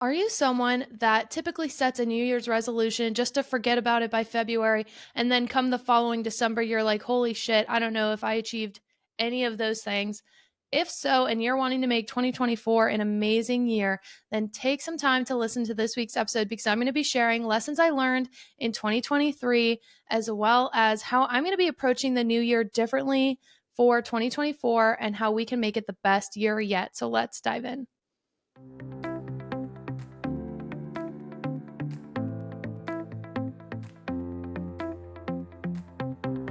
Are you someone that typically sets a New Year's resolution just to forget about it by February and then come the following December, you're like, holy shit, I don't know if I achieved any of those things? If so, and you're wanting to make 2024 an amazing year, then take some time to listen to this week's episode because I'm going to be sharing lessons I learned in 2023, as well as how I'm going to be approaching the new year differently for 2024 and how we can make it the best year yet. So let's dive in.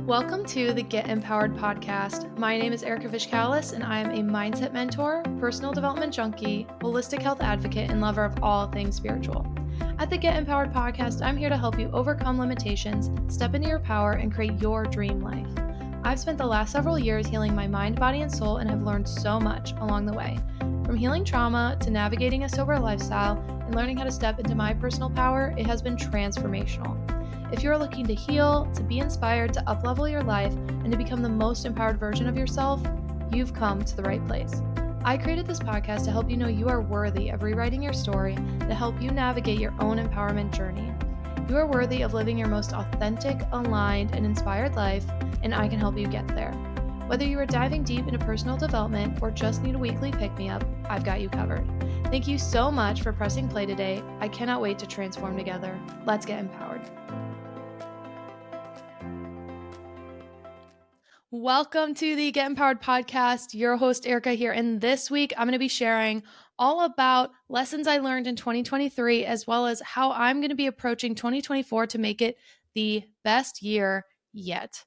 Welcome to the Get Empowered podcast. My name is Erika Vichcales, and I am a mindset mentor, personal development junkie, holistic health advocate, and lover of all things spiritual. At the Get Empowered podcast, I'm here to help you overcome limitations, step into your power, and create your dream life. I've spent the last several years healing my mind, body, and soul, and have learned so much along the way. From healing trauma to navigating a sober lifestyle and learning how to step into my personal power, it has been transformational. If you're looking to heal, to be inspired, to uplevel your life, and to become the most empowered version of yourself, you've come to the right place. I created this podcast to help you know you are worthy of rewriting your story, to help you navigate your own empowerment journey. You are worthy of living your most authentic, aligned, and inspired life, and I can help you get there. Whether you are diving deep into personal development or just need a weekly pick-me-up, I've got you covered. Thank you so much for pressing play today. I cannot wait to transform together. Let's get empowered. Welcome to the Get Empowered podcast. Your host, Erika, here. And this week, I'm going to be sharing all about lessons I learned in 2023, as well as how I'm going to be approaching 2024 to make it the best year yet.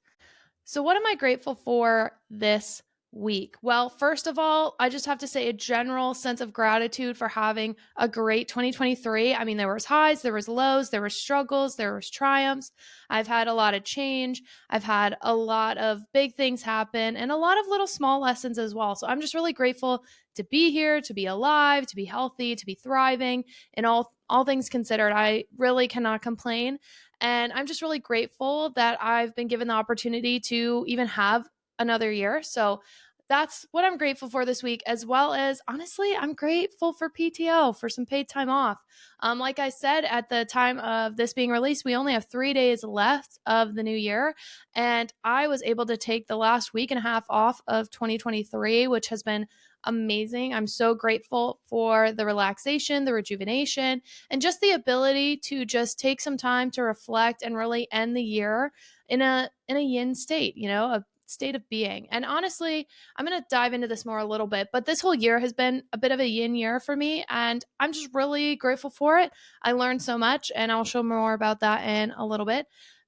So what am I grateful for this week? Well, first of all, I just have to say a general sense of gratitude for having a great 2023. I mean, there was highs, there was lows, there were struggles, there was triumphs. I've had a lot of change. I've had a lot of big things happen and a lot of little small lessons as well. So I'm just really grateful to be here, to be alive, to be healthy, to be thriving, and all things considered, I really cannot complain. And I'm just really grateful that I've been given the opportunity to even have another year. So that's what I'm grateful for this week, as well as honestly, I'm grateful for PTO, for some paid time off. Like I said, at the time of this being released, we only have 3 days left of the new year. And I was able to take the last week and a half off of 2023, which has been amazing. I'm so grateful for the relaxation, the rejuvenation, and just the ability to just take some time to reflect and really end the year in a yin state, a state of being. And honestly, I'm going to dive into this more a little bit, but this whole year has been a bit of a yin year for me, and I'm just really grateful for it. I learned so much, and I'll show more about that in a little bit.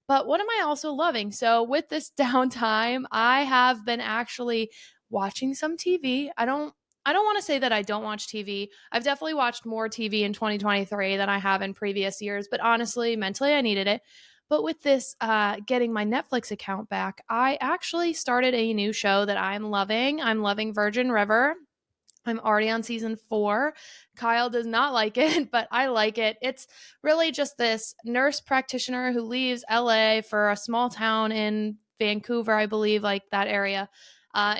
But what am I also loving? So with this downtime, I have been actually watching some TV. I don't want to say that I don't watch TV. I've definitely watched more TV in 2023 than I have in previous years, but honestly, mentally I needed it. But with this getting my Netflix account back, I actually started a new show that I'm loving. I'm loving Virgin River. I'm already on season 4. Kyle does not like it, but I like it. It's really just this nurse practitioner who leaves LA for a small town in Vancouver, I believe, like that area.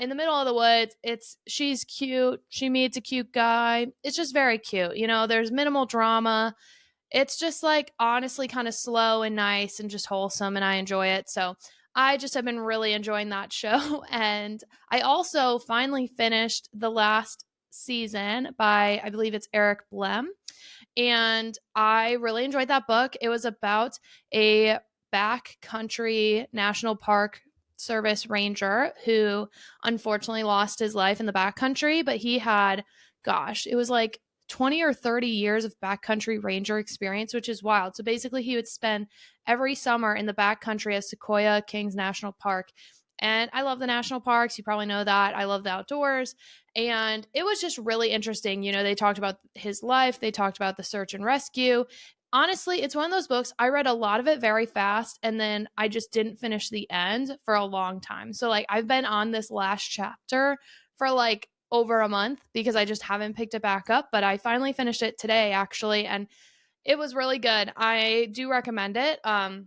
In the middle of the woods. She's cute. She meets a cute guy. It's just very cute. There's minimal drama. It's just like honestly kind of slow and nice and just wholesome, and I enjoy it. So I just have been really enjoying that show. And I also finally finished the last season by, I believe it's Eric Blem. And I really enjoyed that book. It was about a backcountry national park service ranger who unfortunately lost his life in the backcountry, but he had, gosh, it was like 20 or 30 years of backcountry ranger experience, which is wild. So basically, he would spend every summer in the backcountry at Sequoia Kings National Park. And I love the national parks. You probably know that. I love the outdoors. And it was just really interesting. They talked about his life, they talked about the search and rescue. Honestly, it's one of those books. I read a lot of it very fast, and then I just didn't finish the end for a long time. So, I've been on this last chapter for over a month because I just haven't picked it back up. But I finally finished it today, actually, and it was really good. I do recommend it. I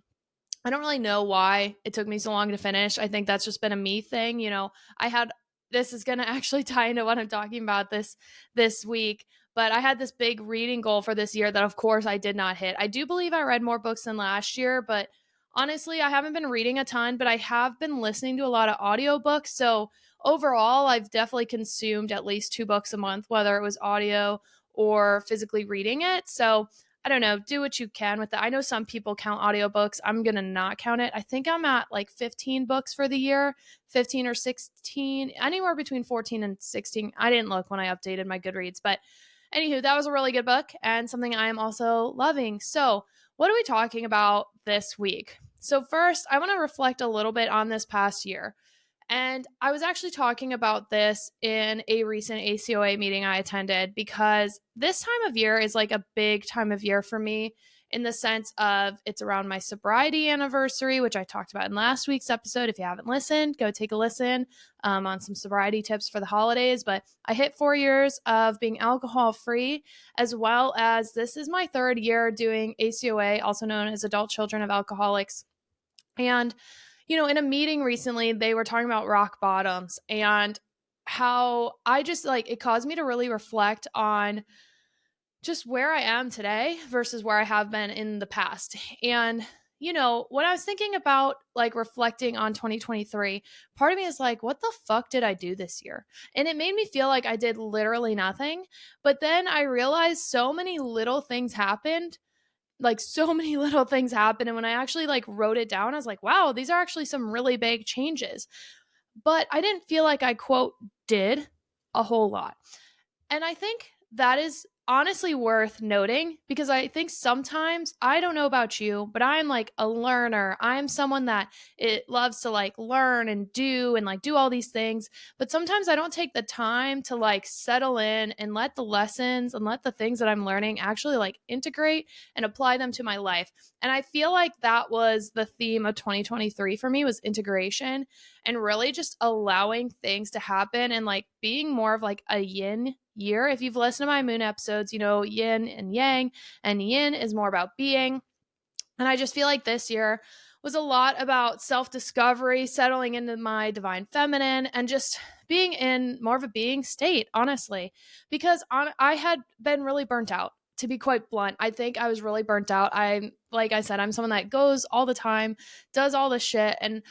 don't really know why it took me so long to finish. I think that's just been a me thing. This is going to actually tie into what I'm talking about this week. But I had this big reading goal for this year that, of course, I did not hit. I do believe I read more books than last year, but honestly, I haven't been reading a ton, but I have been listening to a lot of audiobooks. So overall, I've definitely consumed at least 2 books a month, whether it was audio or physically reading it. So I don't know, do what you can with it. I know some people count audiobooks. I'm going to not count it. I think I'm at like 15 books for the year, 15 or 16, anywhere between 14 and 16. I didn't look when I updated my Goodreads, but anywho, that was a really good book and something I am also loving. So, what are we talking about this week? So, first, I want to reflect a little bit on this past year. And I was actually talking about this in a recent ACOA meeting I attended because this time of year is like a big time of year for me in the sense of it's around my sobriety anniversary, which I talked about in last week's episode. If you haven't listened, go take a listen on some sobriety tips for the holidays. But I hit 4 years of being alcohol free, as well as this is my 3rd year doing ACOA, also known as Adult Children of Alcoholics. And in a meeting recently, they were talking about rock bottoms and how I just like it caused me to really reflect on just where I am today versus where I have been in the past. And, when I was thinking about like reflecting on 2023, part of me is like, what the fuck did I do this year? And it made me feel like I did literally nothing. But then I realized so many little things happened, like so many little things happen. And when I actually like wrote it down, I was like, wow, these are actually some really big changes. But I didn't feel like I quote did a whole lot. And I think that is honestly worth noting because I think sometimes, I don't know about you, but I'm like a learner. I'm someone that it loves to like learn and do all these things. But sometimes I don't take the time to like settle in and let the lessons and let the things that I'm learning actually like integrate and apply them to my life. And I feel like that was the theme of 2023 for me, was integration and really just allowing things to happen and like being more of like a yin year. If you've listened to my moon episodes, yin and yang, and yin is more about being. And I just feel like this year was a lot about self-discovery, settling into my divine feminine, and just being in more of a being state, honestly, because I had been really burnt out. To be quite blunt, I think I was really burnt out. Like I said, I'm someone that goes all the time, does all the shit, and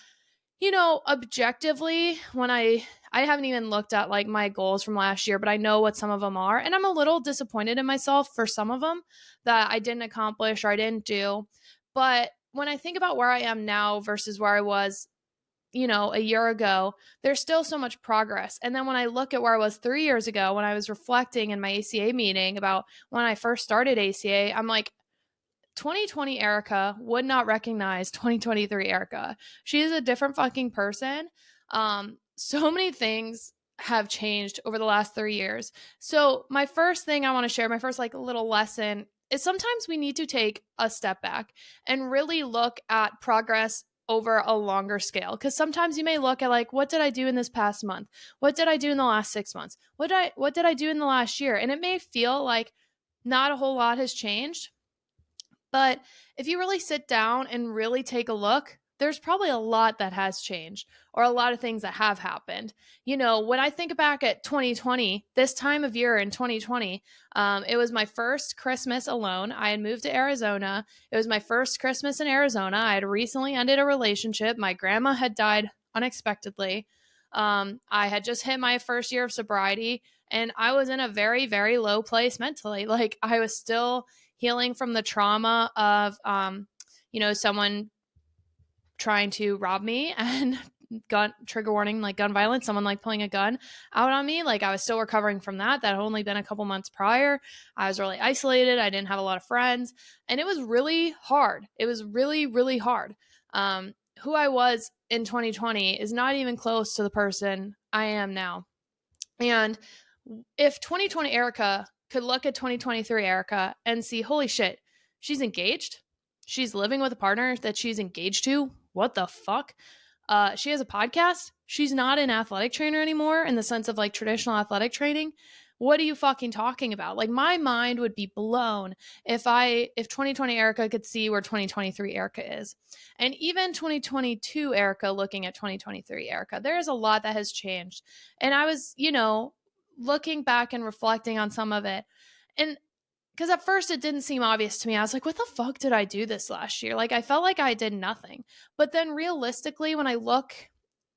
objectively, when I haven't even looked at like my goals from last year, but I know what some of them are, and I'm a little disappointed in myself for some of them that I didn't accomplish or I didn't do. But when I think about where I am now versus where I was, a year ago, there's still so much progress. And then when I look at where I was 3 years ago, when I was reflecting in my ACA meeting about when I first started ACA, I'm like, 2020 Erika would not recognize 2023 Erika. She is a different fucking person. So many things have changed over the last 3 years. So my first thing I want to share, my first like little lesson, is sometimes we need to take a step back and really look at progress over a longer scale. Because sometimes you may look at like, what did I do in this past month? What did I do in the last 6 months? What did I do in the last year? And it may feel like not a whole lot has changed. But if you really sit down and really take a look, there's probably a lot that has changed or a lot of things that have happened. When I think back at 2020, this time of year in 2020, it was my first Christmas alone. I had moved to Arizona. It was my first Christmas in Arizona. I had recently ended a relationship. My grandma had died unexpectedly. I had just hit my first year of sobriety and I was in a very, very low place mentally. Like I was still healing from the trauma of, someone trying to rob me and gun trigger warning, like gun violence, someone like pulling a gun out on me. Like I was still recovering from that. That had only been a couple months prior. I was really isolated. I didn't have a lot of friends and it was really hard. It was really, really hard. Who I was in 2020 is not even close to the person I am now. And if 2020 Erika could look at 2023 Erika and see, holy shit, she's engaged. She's living with a partner that she's engaged to. What the fuck? She has a podcast. She's not an athletic trainer anymore in the sense of like traditional athletic training. What are you fucking talking about? Like my mind would be blown if 2020 Erika could see where 2023 Erika is. And even 2022 Erika looking at 2023 Erika, there is a lot that has changed. And I was, looking back and reflecting on some of it. And because at first it didn't seem obvious to me. I was like, what the fuck did I do this last year? Like, I felt like I did nothing. But then realistically, when I look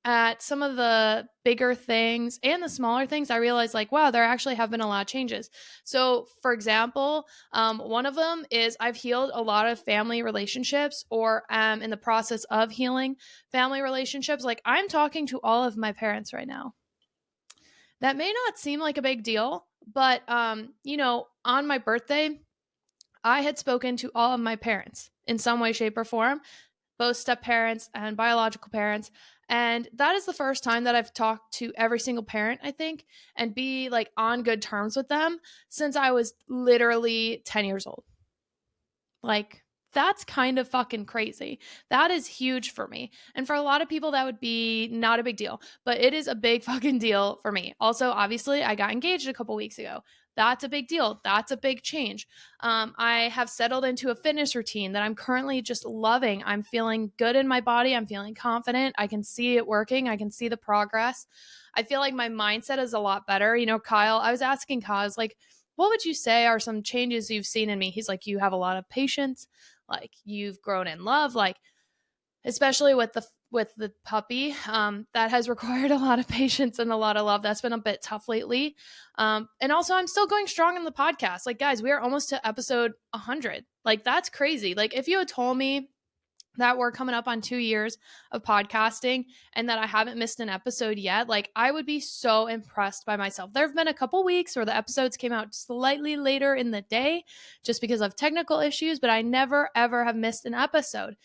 at some of the bigger things and the smaller things, I realized like, wow, there actually have been a lot of changes. So, for example, one of them is I've healed a lot of family relationships, or am in the process of healing family relationships. Like, I'm talking to all of my parents right now. That may not seem like a big deal, but on my birthday, I had spoken to all of my parents in some way, shape, or form, both step parents and biological parents. And that is the first time that I've talked to every single parent, I think, and be like on good terms with them since I was literally 10 years old. Like, that's kind of fucking crazy. That is huge for me. And for a lot of people, that would be not a big deal, but it is a big fucking deal for me. Also, obviously, I got engaged a couple weeks ago. That's a big deal. That's a big change. I have settled into a fitness routine that I'm currently just loving. I'm feeling good in my body. I'm feeling confident. I can see it working. I can see the progress. I feel like my mindset is a lot better. Kyle, I was asking Kyle, I was like, what would you say are some changes you've seen in me? He's like, you have a lot of patience, like you've grown in love, like especially with the puppy, that has required a lot of patience and a lot of love. That's been a bit tough lately. And also I'm still going strong in the podcast. Like, guys, we are almost to episode 100. Like, that's crazy. Like, if you had told me that we're coming up on 2 years of podcasting and that I haven't missed an episode yet, like, I would be so impressed by myself. There have been a couple weeks where the episodes came out slightly later in the day just because of technical issues, but I never ever have missed an episode.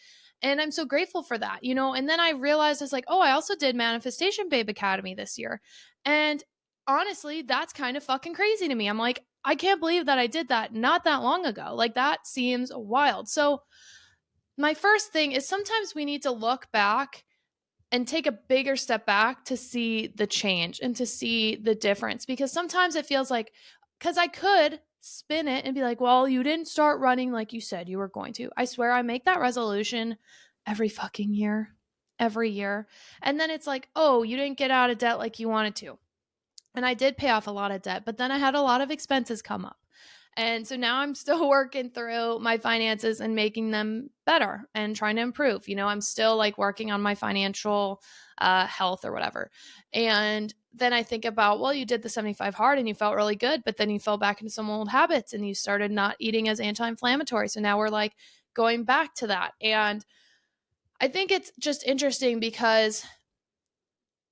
And I'm so grateful for that, And then I realized it's like, oh, I also did Manifestation Babe Academy this year. And honestly, that's kind of fucking crazy to me. I'm like, I can't believe that I did that not that long ago. Like, that seems wild. So, my first thing is sometimes we need to look back and take a bigger step back to see the change and to see the difference, because sometimes it feels like, because I could spin it and be like, well, you didn't start running like you said you were going to. I swear I make that resolution every fucking year, every year. And then it's like, oh, you didn't get out of debt like you wanted to. And I did pay off a lot of debt, but then I had a lot of expenses come up. And so now I'm still working through my finances and making them better and trying to improve. I'm still like working on my financial health or whatever. And then I think about, well, you did the 75 hard and you felt really good, but then you fell back into some old habits and you started not eating as anti-inflammatory. So now we're like going back to that. And I think it's just interesting because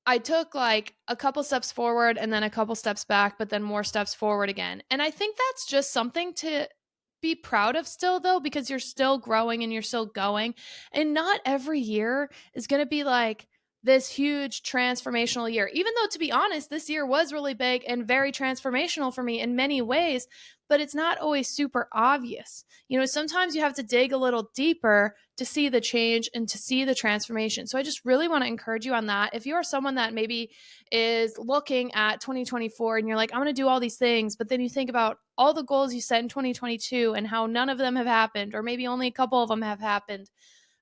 I took like a couple steps forward and then a couple steps back, but then more steps forward again. And I think that's just something to be proud of still, though, because you're still growing and you're still going. And not every year is going to be like this huge transformational year. Even though, to be honest, this year was really big and very transformational for me in many ways, but it's not always super obvious. Sometimes you have to dig a little deeper to see the change and to see the transformation. So I just really want to encourage you on that. If you are someone that maybe is looking at 2024 and you're like, I'm going to do all these things, but then you think about all the goals you set in 2022 and how none of them have happened, or maybe only a couple of them have happened,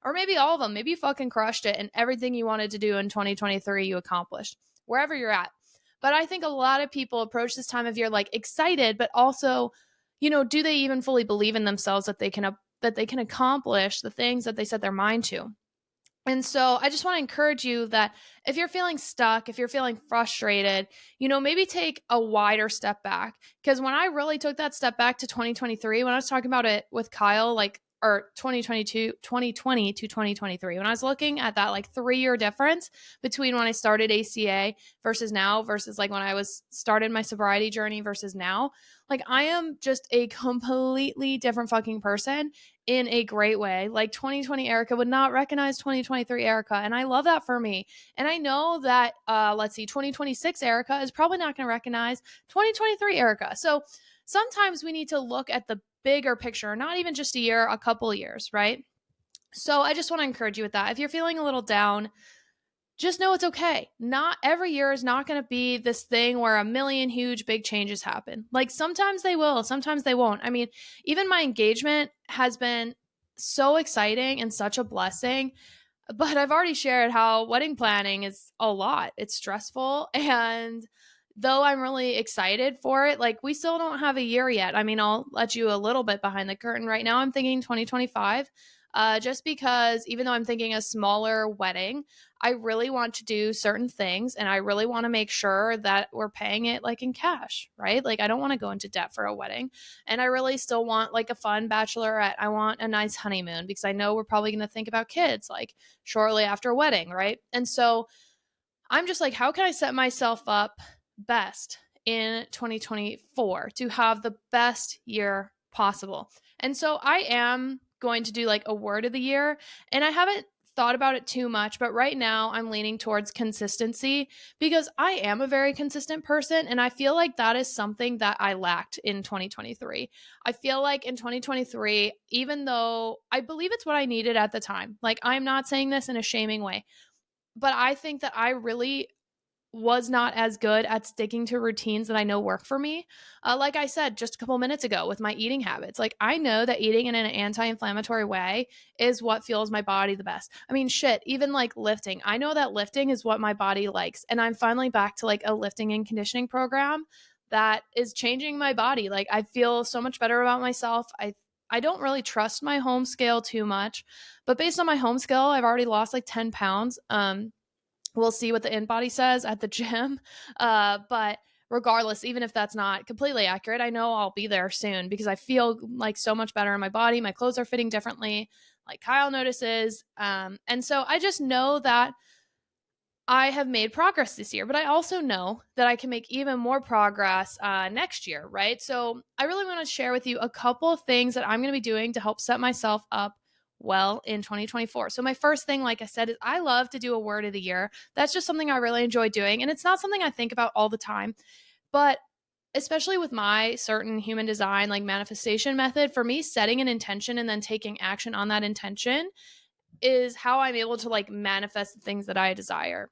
or maybe all of them, maybe you fucking crushed it and everything you wanted to do in 2023 you accomplished, wherever you're at. But I think a lot of people approach this time of year like excited, but also, do they even fully believe in themselves that they can accomplish the things that they set their mind to? And so I just want to encourage you that if you're feeling stuck, if you're feeling frustrated, maybe take a wider step back. Because when I really took that step back to 2023, when I was talking about it with Kyle, or 2020 to 2023, when I was looking at that like 3-year difference between when I started ACA versus now, versus like when I was started my sobriety journey versus now, like I am just a completely different fucking person in a great way. Like 2020 Erika would not recognize 2023 Erika. And I love that for me. And I know that, 2026 Erika is probably not going to recognize 2023 Erika. So sometimes we need to look at the bigger picture, not even just a year, a couple years, right? So I just want to encourage you with that. If you're feeling a little down, just know it's okay. Not every year is not going to be this thing where a million huge big changes happen. Like sometimes they will, sometimes they won't. I mean, even my engagement has been so exciting and such a blessing, but I've already shared how wedding planning is a lot. It's stressful, and though I'm really excited for it, like we still don't have a year yet. I mean, I'll let you a little bit behind the curtain. Right now I'm thinking 2025, just because even though I'm thinking a smaller wedding, I really want to do certain things and I really want to make sure that we're paying it like in cash, right? Like I don't want to go into debt for a wedding. And I really still want like a fun bachelorette. I want a nice honeymoon because I know we're probably going to think about kids like shortly after a wedding, right? And so I'm just like, how can I set myself up best in 2024 to have the best year possible? And so I am going to do like a word of the year, and I haven't thought about it too much, but right now I'm leaning towards consistency because I am a very consistent person. And I feel like that is something that I lacked in 2023. I feel like in 2023, even though I believe it's what I needed at the time, like I'm not saying this in a shaming way, but I think that I really was not as good at sticking to routines that I know work for me. Like I said just a couple minutes ago with my eating habits, like I know that eating in an anti inflammatory way is what fuels my body the best. I mean, shit, even like lifting, I know that lifting is what my body likes. And I'm finally back to like a lifting and conditioning program that is changing my body. Like I feel so much better about myself. I don't really trust my home scale too much, but based on my home scale, I've already lost like 10 pounds. We'll see what the in body says at the gym. But regardless, even if that's not completely accurate, I know I'll be there soon because I feel like so much better in my body. My clothes are fitting differently, like Kyle notices. And so I just know that I have made progress this year, but I also know that I can make even more progress next year, right? So I really want to share with you a couple of things that I'm going to be doing to help set myself up well in 2024. So my first thing, like I said, is I love to do a word of the year. That's just something I really enjoy doing. And it's not something I think about all the time, but especially with my certain human design, like manifestation method, for me, setting an intention and then taking action on that intention is how I'm able to like manifest the things that I desire.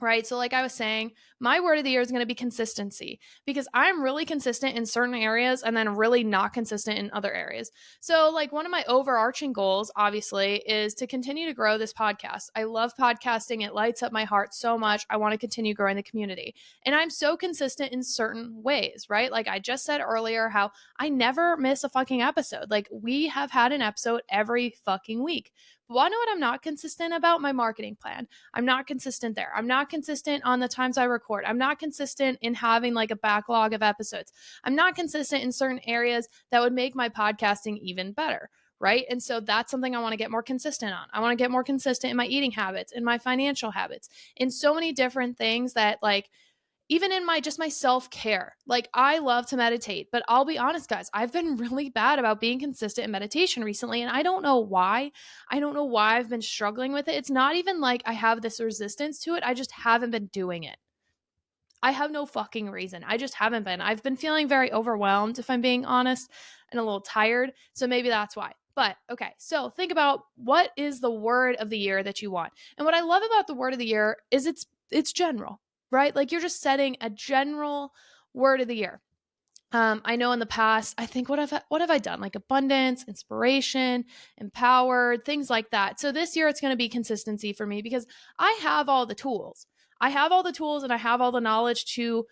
Right. So, like I was saying, my word of the year is going to be consistency because I'm really consistent in certain areas and then really not consistent in other areas. So, like, one of my overarching goals, obviously, is to continue to grow this podcast. I love podcasting, it lights up my heart so much. I want to continue growing the community. And I'm so consistent in certain ways, right? Like, I just said earlier, how I never miss a fucking episode. Like, we have had an episode every fucking week. But wanna know what I'm not consistent about? My marketing plan. I'm not consistent there. I'm not consistent on the times I record. I'm not consistent in having like a backlog of episodes. I'm not consistent in certain areas that would make my podcasting even better. Right. And so that's something I want to get more consistent on. I want to get more consistent in my eating habits, in my financial habits, in so many different things that like even in my just my self-care. Like I love to meditate, but I'll be honest guys, I've been really bad about being consistent in meditation recently and I don't know why. I don't know why I've been struggling with it. It's not even like I have this resistance to it. I just haven't been doing it. I have no fucking reason. I just haven't been. I've been feeling very overwhelmed if I'm being honest and a little tired. So maybe that's why. But okay, so think about what is the word of the year that you want. And what I love about the word of the year is it's general, right? Like you're just setting a general word of the year. I know in the past, I think what have I done? Like abundance, inspiration, empowered, things like that. So this year it's going to be consistency for me because I have all the tools. I have all the tools and I have all the knowledge to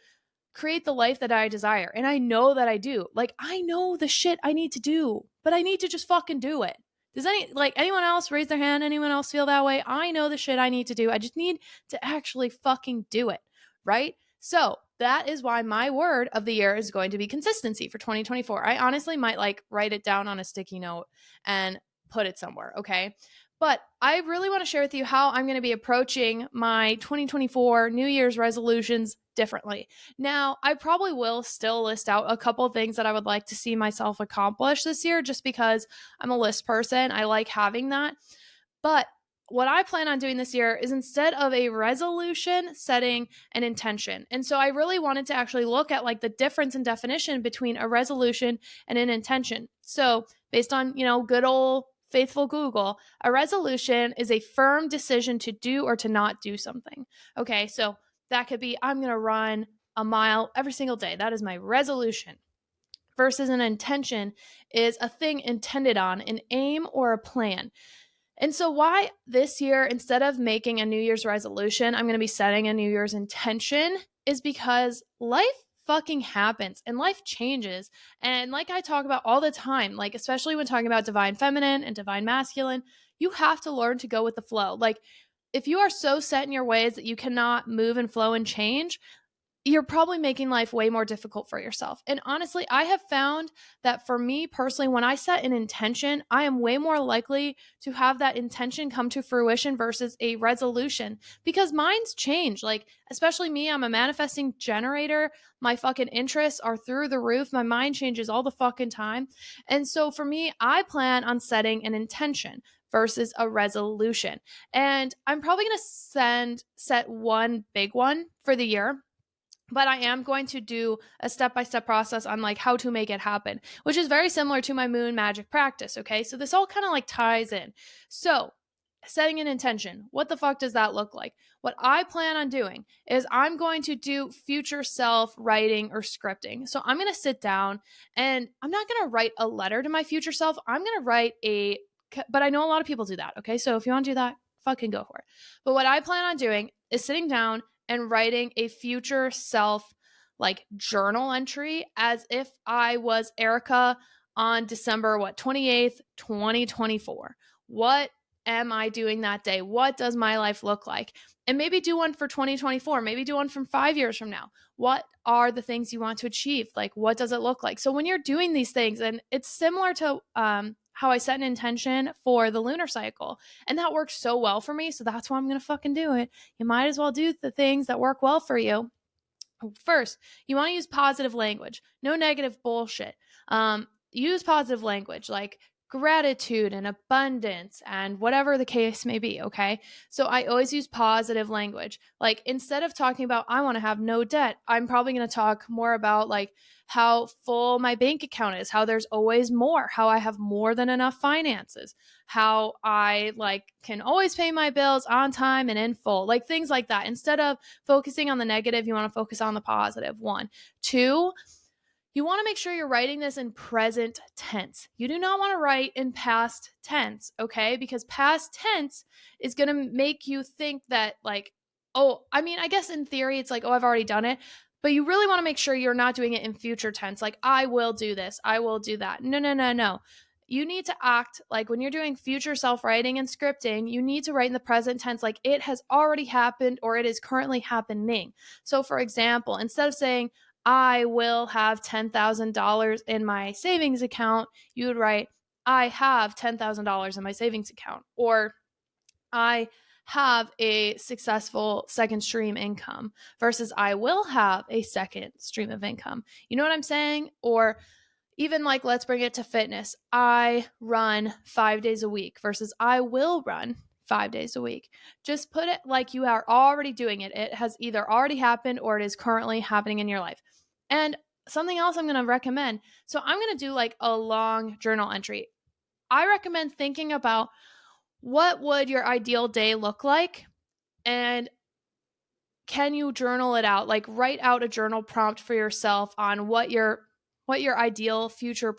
create the life that I desire. And I know that I do. Like I know the shit I need to do, but I need to just fucking do it. Does anyone else raise their hand? Anyone else feel that way? I know the shit I need to do. I just need to actually fucking do it, right? So that is why my word of the year is going to be consistency for 2024. I honestly might like write it down on a sticky note and put it somewhere, okay? But I really want to share with you how I'm going to be approaching my 2024 New Year's resolutions differently. Now, I probably will still list out a couple of things that I would like to see myself accomplish this year just because I'm a list person. I like having that. But what I plan on doing this year is instead of a resolution, setting an intention. And so I really wanted to actually look at like the difference in definition between a resolution and an intention. So, based on, good old faithful Google, a resolution is a firm decision to do or to not do something. Okay, so that could be I'm going to run a mile every single day. That is my resolution. Versus an intention is a thing intended on, an aim or a plan. And so, why this year, instead of making a New Year's resolution, I'm going to be setting a New Year's intention is because life fucking happens and life changes. And like I talk about all the time, like especially when talking about divine feminine and divine masculine, you have to learn to go with the flow. Like if you are so set in your ways that you cannot move and flow and change, you're probably making life way more difficult for yourself. And honestly, I have found that for me personally, when I set an intention, I am way more likely to have that intention come to fruition versus a resolution because minds change. Like, especially me, I'm a manifesting generator. My fucking interests are through the roof. My mind changes all the fucking time. And so for me, I plan on setting an intention versus a resolution. And I'm probably going to set one big one for the year, but I am going to do a step-by-step process on like how to make it happen, which is very similar to my moon magic practice. Okay. So this all kind of like ties in. So setting an intention, what the fuck does that look like? What I plan on doing is I'm going to do future self writing or scripting. So I'm going to sit down and I'm not going to write a letter to my future self. I'm going to write but I know a lot of people do that. Okay. So if you want to do that, fucking go for it. But what I plan on doing is sitting down and writing a future self like journal entry as if I was Erika on December 28th, 2024. What am I doing that day? What does my life look like? And maybe do one for 2024, maybe do one from 5 years from now. What are the things you want to achieve? Like what does it look like? So when you're doing these things, and it's similar to how I set an intention for the lunar cycle, and that works so well for me, so that's why I'm going to fucking do it. You might as well do the things that work well for you. First, you want to use positive language, no negative bullshit. Use positive language like gratitude and abundance and whatever the case may be. Okay. So I always use positive language. Like instead of talking about, I want to have no debt, I'm probably going to talk more about like how full my bank account is, how there's always more, how I have more than enough finances, how I like can always pay my bills on time and in full, like things like that. Instead of focusing on the negative, you want to focus on the positive. 1, 2, you want to make sure you're writing this in present tense. You do not want to write in past tense, okay? Because past tense is going to make you think that, like, oh, I mean, I guess in theory it's like, oh, I've already done it. But you really want to make sure you're not doing it in future tense. Like, I will do this, I will do that. No, no, no, no. You need to act like when you're doing future self writing and scripting, you need to write in the present tense like it has already happened or it is currently happening. So, for example, instead of saying, I will have $10,000 in my savings account, you would write, I have $10,000 in my savings account, or I have a successful second stream income versus I will have a second stream of income. You know what I'm saying? Or even like, let's bring it to fitness. I run 5 days a week versus I will run 5 days a week. Just put it like you are already doing it. It has either already happened or it is currently happening in your life. And something else I'm going to recommend. So I'm going to do like a long journal entry. I recommend thinking about what would your ideal day look like, and can you journal it out? Like write out a journal prompt for yourself on what your ideal future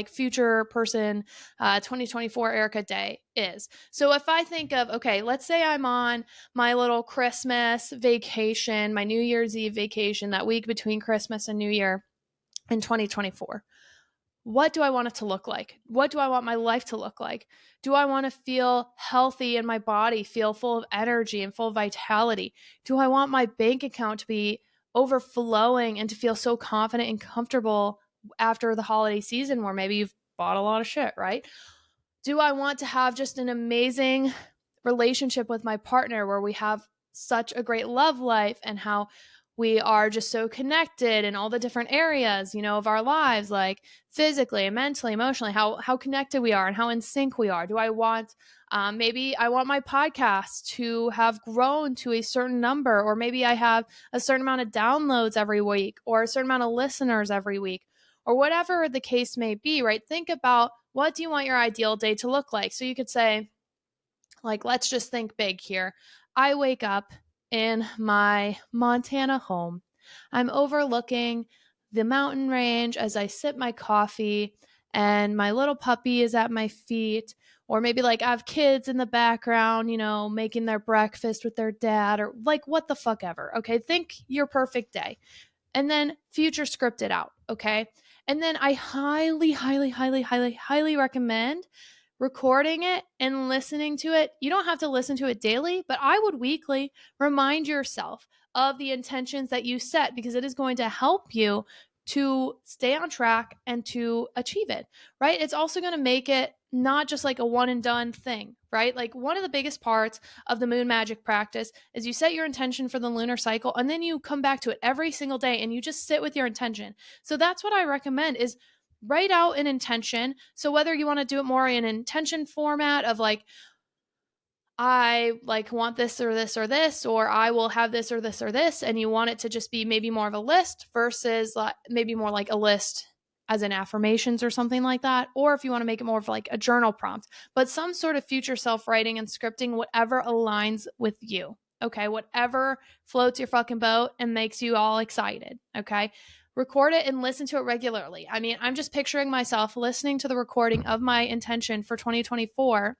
future person 2024 Erika day is. So if I think of, okay, let's say I'm on my little Christmas vacation, my New Year's Eve vacation, that week between Christmas and New Year in 2024. What do I want it to look like? What do I want my life to look like? Do I want to feel healthy in my body, feel full of energy and full of vitality? Do I want my bank account to be overflowing and to feel so confident and comfortable after the holiday season where maybe you've bought a lot of shit, right? Do I want to have just an amazing relationship with my partner where we have such a great love life and how we are just so connected in all the different areas, of our lives, like physically, mentally, emotionally, how connected we are and how in sync we are. Do I want, maybe I want my podcast to have grown to a certain number, or maybe I have a certain amount of downloads every week or a certain amount of listeners every week, or whatever the case may be, right? Think about, what do you want your ideal day to look like? So you could say, like, let's just think big here. I wake up in my Montana home. I'm overlooking the mountain range as I sip my coffee, and my little puppy is at my feet, or maybe like I have kids in the background, making their breakfast with their dad, or like what the fuck ever. Okay. Think your perfect day and then future script it out. Okay. And then I highly, highly, highly, highly, highly recommend recording it and listening to it. You don't have to listen to it daily, but I would weekly remind yourself of the intentions that you set, because it is going to help you to stay on track and to achieve it, right? It's also going to make it not just like a one and done thing, right? Like one of the biggest parts of the moon magic practice is you set your intention for the lunar cycle and then you come back to it every single day and you just sit with your intention. So that's what I recommend is write out an intention. So whether you want to do it more in an intention format of like, I like want this or this or this, or I will have this or this or this, and you want it to just be maybe more of a list versus maybe more like a list as in affirmations or something like that, or if you want to make it more of like a journal prompt, but some sort of future self writing and scripting, whatever aligns with you. Okay, whatever floats your fucking boat and makes you all excited. Okay, record it and listen to it regularly. I mean, I'm just picturing myself listening to the recording of my intention for 2024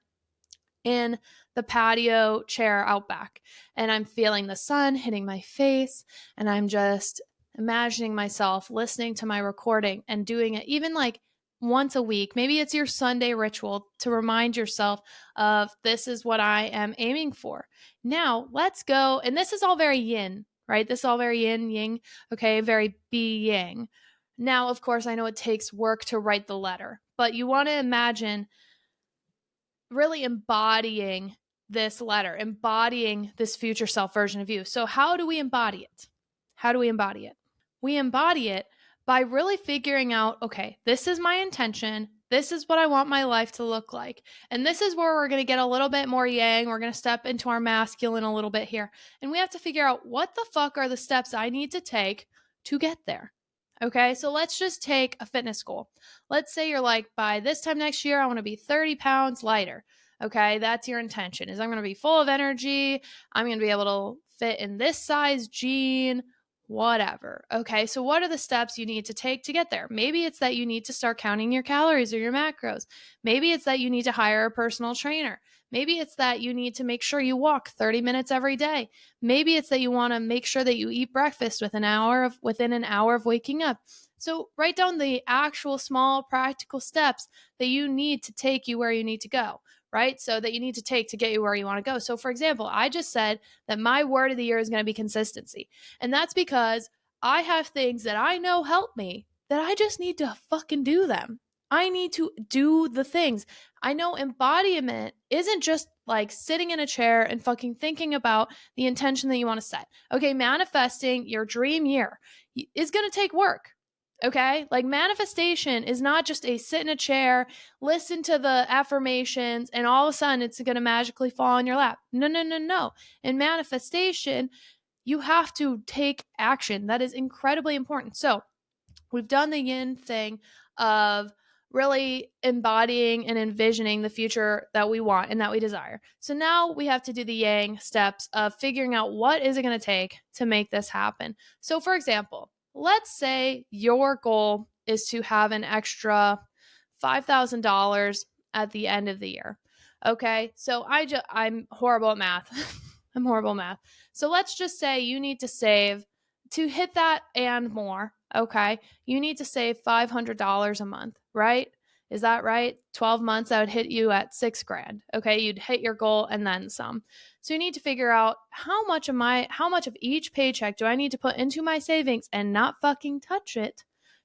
in the patio chair out back, and I'm feeling the sun hitting my face, and I'm just imagining myself listening to my recording and doing it even like once a week. Maybe it's your Sunday ritual to remind yourself of this is what I am aiming for. Now let's go, and this is all very yin, right? This is all very yin yang, okay, very yang. Now of course I know it takes work to write the letter, but you want to imagine really embodying this letter, embodying this future self version of you. So, how do we embody it? How do we embody it? We embody it by really figuring out, okay, this is my intention. This is what I want my life to look like. And this is where we're going to get a little bit more yang. We're going to step into our masculine a little bit here. And we have to figure out what the fuck are the steps I need to take to get there. Okay, so let's just take a fitness goal. Let's say you're like, by this time next year, I want to be 30 pounds lighter. Okay, that's your intention, is I'm going to be full of energy. I'm going to be able to fit in this size jean, whatever. Okay, so what are the steps you need to take to get there? Maybe it's that you need to start counting your calories or your macros. Maybe it's that you need to hire a personal trainer. Maybe it's that you need to make sure you walk 30 minutes every day. Maybe it's that you want to make sure that you eat breakfast within an hour of waking up. So write down the actual small practical steps that you need to take you where you need to go, right? So that you need to take to get you where you want to go. So for example, I just said that my word of the year is going to be consistency. And that's because I have things that I know help me that I just need to fucking do them. I need to do the things. I know embodiment isn't just like sitting in a chair and fucking thinking about the intention that you want to set. Okay, manifesting your dream year is going to take work. Okay, like manifestation is not just a sit in a chair, listen to the affirmations, and all of a sudden it's going to magically fall in your lap. No, no, no, no. In manifestation, you have to take action. That is incredibly important. So, we've done the yin thing of really embodying and envisioning the future that we want and that we desire. So now we have to do the yang steps of figuring out what is it going to take to make this happen. So for example, let's say your goal is to have an extra $5,000 at the end of the year. Okay? So I'm horrible at math. I'm horrible at math. So let's just say you need to save to hit that and more. Okay, you need to save $500 a month, right? Is that right? 12 months, that would hit you at $6,000. Okay, you'd hit your goal and then some. So you need to figure out how much of each paycheck do I need to put into my savings and not fucking touch it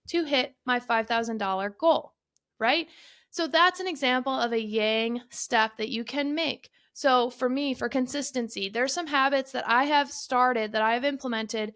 to hit my $5,000 goal, right? So that's an example of a yang step that you can make. So for me, for consistency, there's some habits that I have started, that I have implemented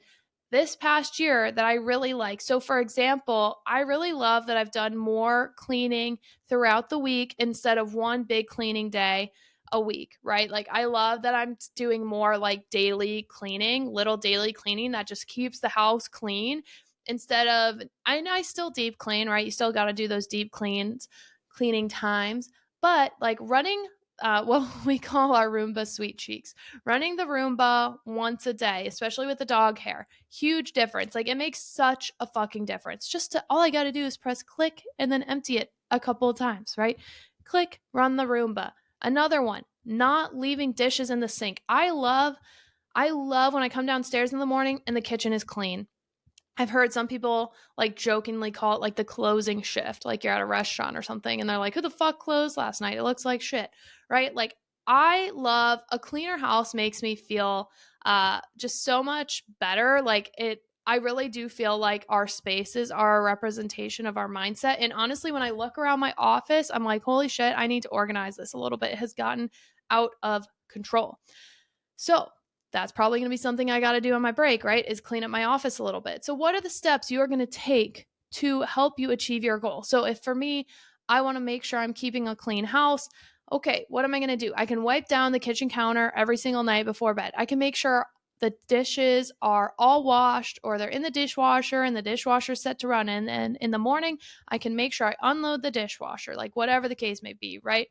this past year that I really like. So, for example, I really love that I've done more cleaning throughout the week instead of one big cleaning day a week, right? Like, I love that I'm doing more like daily cleaning, little daily cleaning that just keeps the house clean instead of, I still deep clean, right? You still got to do those deep cleaning times, but like running what we call our Roomba sweet cheeks. Running the Roomba once a day, especially with the dog hair, huge difference. Like it makes such a fucking difference. All I got to do is press click and then empty it a couple of times, right? Click, run the Roomba. Another one, not leaving dishes in the sink. I love when I come downstairs in the morning and the kitchen is clean. I've heard some people like jokingly call it like the closing shift, like you're at a restaurant or something and they're like, who the fuck closed last night? It looks like shit, right? Like, I love a cleaner house, makes me feel just so much better. I really do feel like our spaces are a representation of our mindset. And honestly, when I look around my office, I'm like, holy shit, I need to organize this a little bit. It has gotten out of control. So that's probably going to be something I got to do on my break, right? Is clean up my office a little bit. So, what are the steps you are going to take to help you achieve your goal? So, if for me, I want to make sure I'm keeping a clean house, okay, what am I going to do? I can wipe down the kitchen counter every single night before bed. I can make sure the dishes are all washed or they're in the dishwasher and the dishwasher's set to run. And in the morning, I can make sure I unload the dishwasher, like whatever the case may be, right?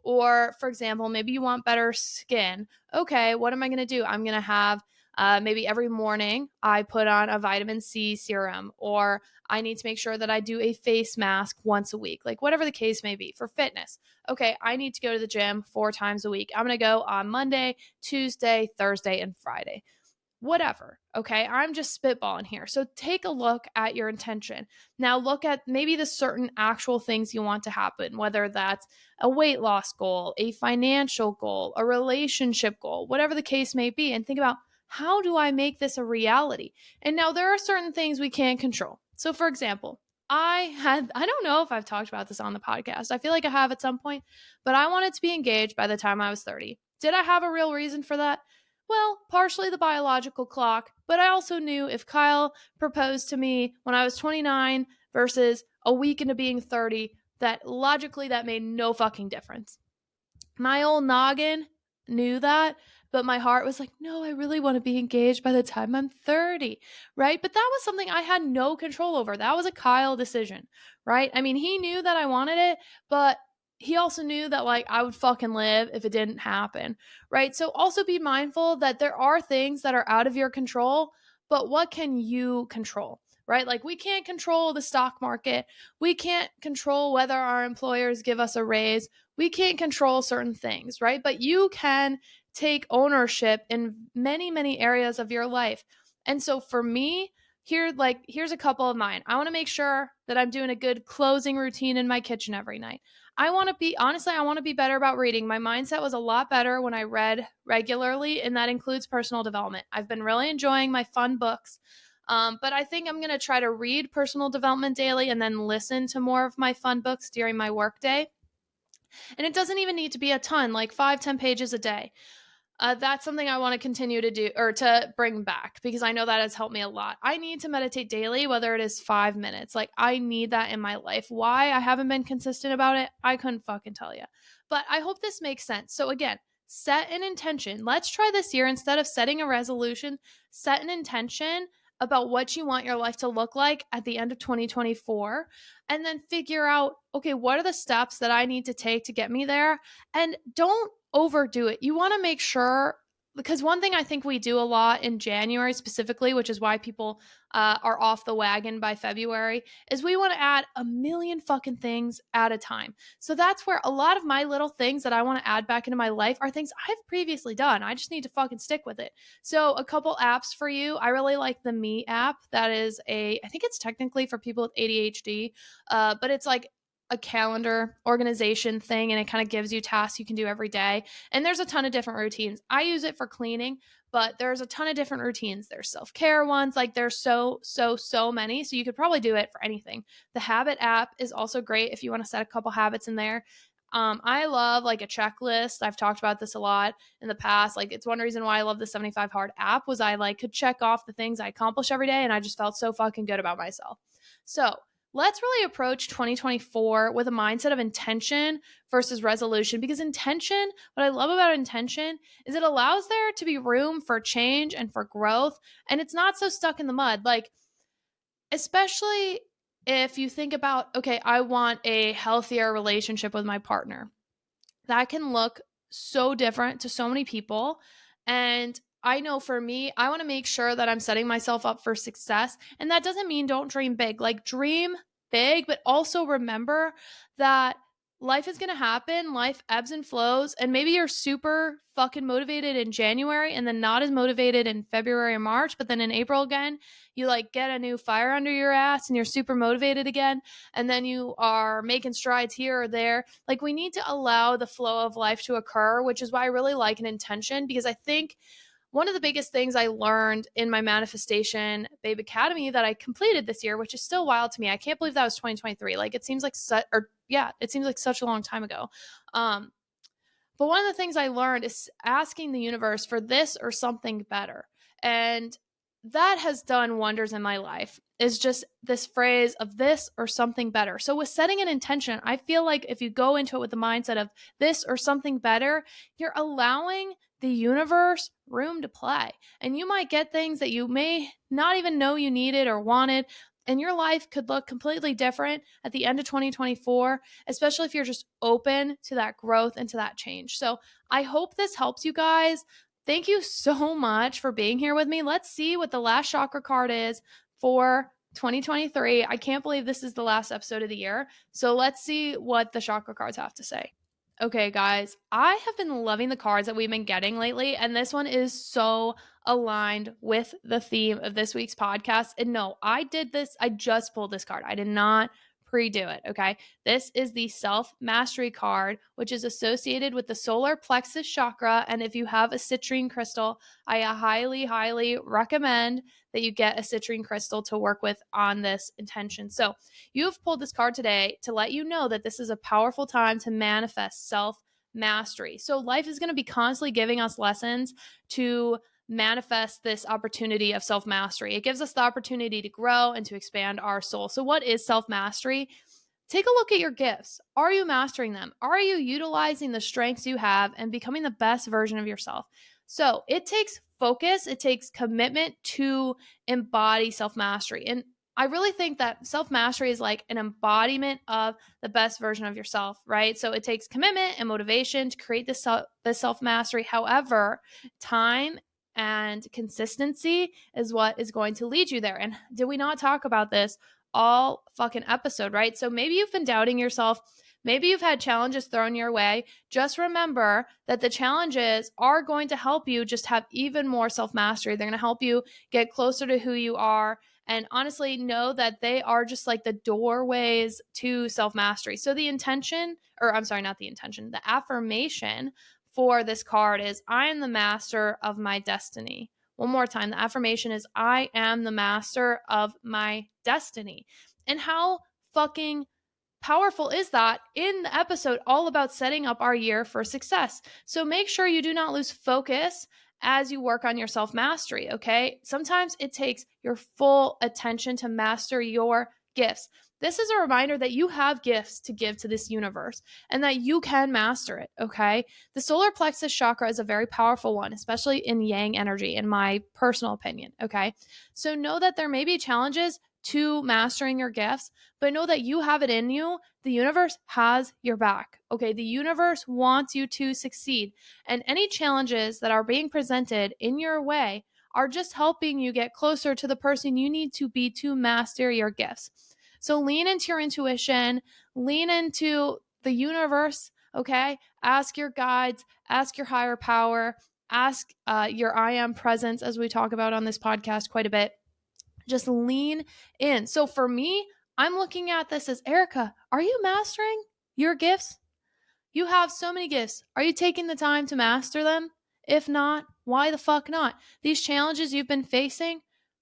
Or, for example, maybe you want better skin. Okay, what am I going to do? I'm going to have maybe every morning I put on a vitamin C serum, or I need to make sure that I do a face mask once a week, like whatever the case may be for fitness. Okay, I need to go to the gym 4 times a week. I'm going to go on Monday, Tuesday, Thursday, and Friday. Whatever. Okay. I'm just spitballing here. So take a look at your intention. Now look at maybe the certain actual things you want to happen, whether that's a weight loss goal, a financial goal, a relationship goal, whatever the case may be, and think about how do I make this a reality? And now there are certain things we can't control. So, for example, I don't know if I've talked about this on the podcast. I feel like I have at some point, but I wanted to be engaged by the time I was 30. Did I have a real reason for that? Well, partially the biological clock, but I also knew if Kyle proposed to me when I was 29 versus a week into being 30, that logically that made no fucking difference. My old noggin knew that, but my heart was like, no, I really want to be engaged by the time I'm 30, right? But that was something I had no control over. That was a Kyle decision, right? I mean, he knew that I wanted it, but he also knew that like I would fucking live if it didn't happen, right? So also be mindful that there are things that are out of your control, but what can you control? Right? Like we can't control the stock market. We can't control whether our employers give us a raise. We can't control certain things, right? But you can take ownership in many, many areas of your life. And so for me, here's a couple of mine. I want to make sure that I'm doing a good closing routine in my kitchen every night. I want to be better about reading. My mindset was a lot better when I read regularly, and that includes personal development. I've been really enjoying my fun books. But I think I'm going to try to read personal development daily and then listen to more of my fun books during my workday. And it doesn't even need to be a ton, like 5-10 pages a day. That's something I want to continue to do or to bring back because I know that has helped me a lot. I need to meditate daily, whether it is 5 minutes. Like, I need that in my life. Why I haven't been consistent about it, I couldn't fucking tell you. But I hope this makes sense. So, again, set an intention. Let's try this year. Instead of setting a resolution, set an intention about what you want your life to look like at the end of 2024, and then figure out, okay, what are the steps that I need to take to get me there? And don't overdo it. You want to make sure, because one thing I think we do a lot in January specifically, which is why people are off the wagon by February, is we want to add a million fucking things at a time. So that's where a lot of my little things that I want to add back into my life are things I've previously done. I just need to fucking stick with it. So a couple apps for you. I really like the Me app. That is I think it's technically for people with ADHD, but it's like a calendar organization thing, and it kind of gives you tasks you can do every day. And there's a ton of different routines. I use it for cleaning, but there's a ton of different routines. There's self-care ones. Like there's so many. So you could probably do it for anything. The Habit app is also great if you want to set a couple habits in there. I love like a checklist. I've talked about this a lot in the past. Like it's one reason why I love the 75 Hard app was I like could check off the things I accomplish every day, and I just felt so fucking good about myself. So let's really approach 2024 with a mindset of intention versus resolution, because intention, what I love about intention is it allows there to be room for change and for growth, and it's not so stuck in the mud. Like, especially if you think about, okay, I want a healthier relationship with my partner. That can look so different to so many people. And I know for me, I want to make sure that I'm setting myself up for success. And that doesn't mean don't dream big. Like dream big, but also remember that life is going to happen. Life ebbs and flows. And maybe you're super fucking motivated in January and then not as motivated in February or March. But then in April again, you like get a new fire under your ass and you're super motivated again. And then you are making strides here or there. Like, we need to allow the flow of life to occur, which is why I really like an intention, because I think one of the biggest things I learned in my Manifestation Babe Academy that I completed this year, which is still wild to me. I can't believe that was 2023. Like, it seems like it seems like such a long time ago. But one of the things I learned is asking the universe for this or something better. And that has done wonders in my life, is just this phrase of this or something better. So with setting an intention, I feel like if you go into it with the mindset of this or something better, you're allowing the universe room to play. And you might get things that you may not even know you needed or wanted. And your life could look completely different at the end of 2024, especially if you're just open to that growth and to that change. So I hope this helps you guys. Thank you so much for being here with me. Let's see what the last chakra card is for 2023. I can't believe this is the last episode of the year. So let's see what the chakra cards have to say. Okay, guys, I have been loving the cards that we've been getting lately, and this one is so aligned with the theme of this week's podcast. And no, I just pulled this card. I did not pre-do it, okay? This is the self-mastery card, which is associated with the solar plexus chakra. And if you have a citrine crystal, I highly, highly recommend that you get a citrine crystal to work with on this intention. So you've pulled this card today to let you know that this is a powerful time to manifest self-mastery. So life is going to be constantly giving us lessons to manifest this opportunity of self-mastery. It gives us the opportunity to grow and to expand our soul. So what is self-mastery? Take a look at your gifts. Are you mastering them? Are you utilizing the strengths you have and becoming the best version of yourself? So it takes focus, it takes commitment to embody self-mastery. And I really think that self-mastery is like an embodiment of the best version of yourself, right? So it takes commitment and motivation to create this self-mastery. However, time and consistency is what is going to lead you there. And did we not talk about this all fucking episode, right? So maybe you've been doubting yourself. Maybe you've had challenges thrown your way. Just remember that the challenges are going to help you just have even more self-mastery. They're going to help you get closer to who you are. And honestly, know that they are just like the doorways to self-mastery. So the intention, or I'm sorry, not the intention, the affirmation for this card is, I am the master of my destiny. One more time, the affirmation is, I am the master of my destiny. And how fucking powerful is that in the episode all about setting up our year for success. So make sure you do not lose focus as you work on your self mastery, okay? Sometimes it takes your full attention to master your gifts. This is a reminder that you have gifts to give to this universe and that you can master it, okay? The solar plexus chakra is a very powerful one, especially in yang energy, in my personal opinion, okay? So know that there may be challenges to mastering your gifts, but know that you have it in you. The universe has your back, okay? The universe wants you to succeed, and any challenges that are being presented in your way are just helping you get closer to the person you need to be to master your gifts. So lean into your intuition, lean into the universe, okay? Ask your guides, ask your higher power, ask your I am presence, as we talk about on this podcast quite a bit. Just lean in. So for me, I'm looking at this as, Erika, are you mastering your gifts? You have so many gifts. Are you taking the time to master them? If not, why the fuck not? These challenges you've been facing,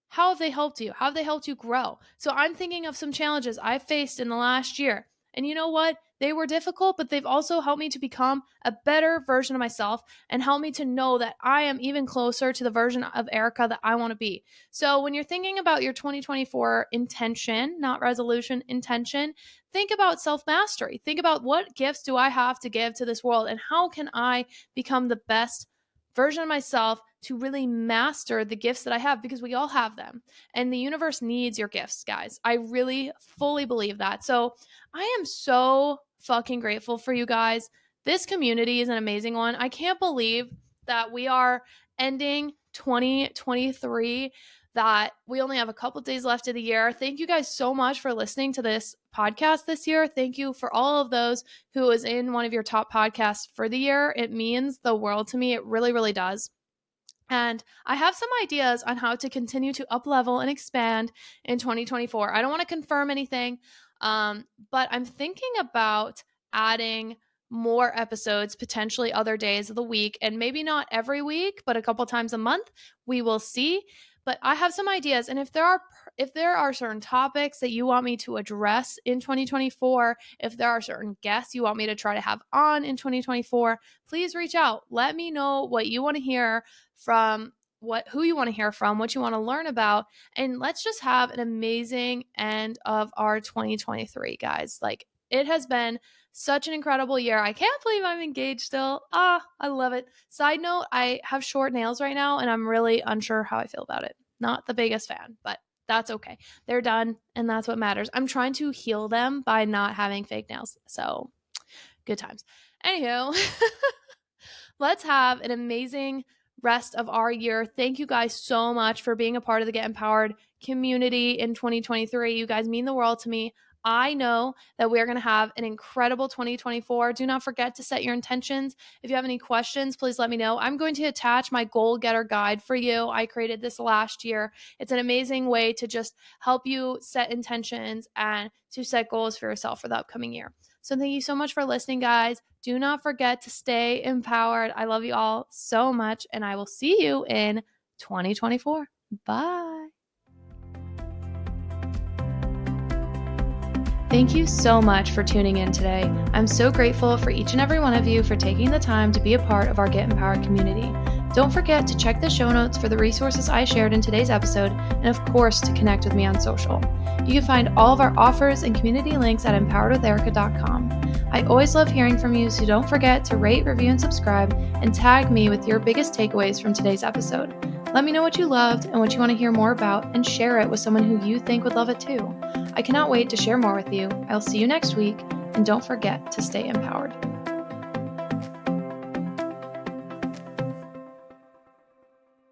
how have they helped you? How have they helped you grow? So I'm thinking of some challenges I've faced in the last year. And you know what? They were difficult, but they've also helped me to become a better version of myself and help me to know that I am even closer to the version of Erika that I want to be. So when you're thinking about your 2024 intention, not resolution, intention, think about self-mastery. Think about, what gifts do I have to give to this world and how can I become the best version of myself to really master the gifts that I have, because we all have them and the universe needs your gifts, guys. I really fully believe that. So I am so fucking grateful for you guys. This community is an amazing one. I can't believe that we are ending 2023 that we only have a couple days left of the year. Thank you guys so much for listening to this podcast this year. Thank you for all of those who was in one of your top podcasts for the year. It means the world to me. It really, really does. And I have some ideas on how to continue to up level and expand in 2024. I don't want to confirm anything, but I'm thinking about adding more episodes, potentially other days of the week, and maybe not every week, but a couple times a month. We will see. But I have some ideas, and if there are certain topics that you want me to address in 2024, if there are certain guests you want me to try to have on in 2024, please reach out. Let me know what you want to hear from, who you want to hear from, what you want to learn about, and let's just have an amazing end of our 2023, guys. Like, it has been such an incredible year. I can't believe I'm engaged still. I love it. Side note, I have short nails right now and I'm really unsure how I feel about it. Not the biggest fan, but that's okay. They're done and that's what matters. I'm trying to heal them by not having fake nails. So good times. Anywho, let's have an amazing rest of our year. Thank you guys so much for being a part of the Get Empowered community in 2023. You guys mean the world to me. I know that we're going to have an incredible 2024. Do not forget to set your intentions. If you have any questions, please let me know. I'm going to attach my goal getter guide for you. I created this last year. It's an amazing way to just help you set intentions and to set goals for yourself for the upcoming year. So thank you so much for listening, guys. Do not forget to stay empowered. I love you all so much, and I will see you in 2024. Bye. Thank you so much for tuning in today. I'm so grateful for each and every one of you for taking the time to be a part of our Get Empowered community. Don't forget to check the show notes for the resources I shared in today's episode, and of course, to connect with me on social. You can find all of our offers and community links at empoweredwitherika.com. I always love hearing from you, so don't forget to rate, review, and subscribe, and tag me with your biggest takeaways from today's episode. Let me know what you loved and what you want to hear more about, and share it with someone who you think would love it too. I cannot wait to share more with you. I'll see you next week, and don't forget to stay empowered.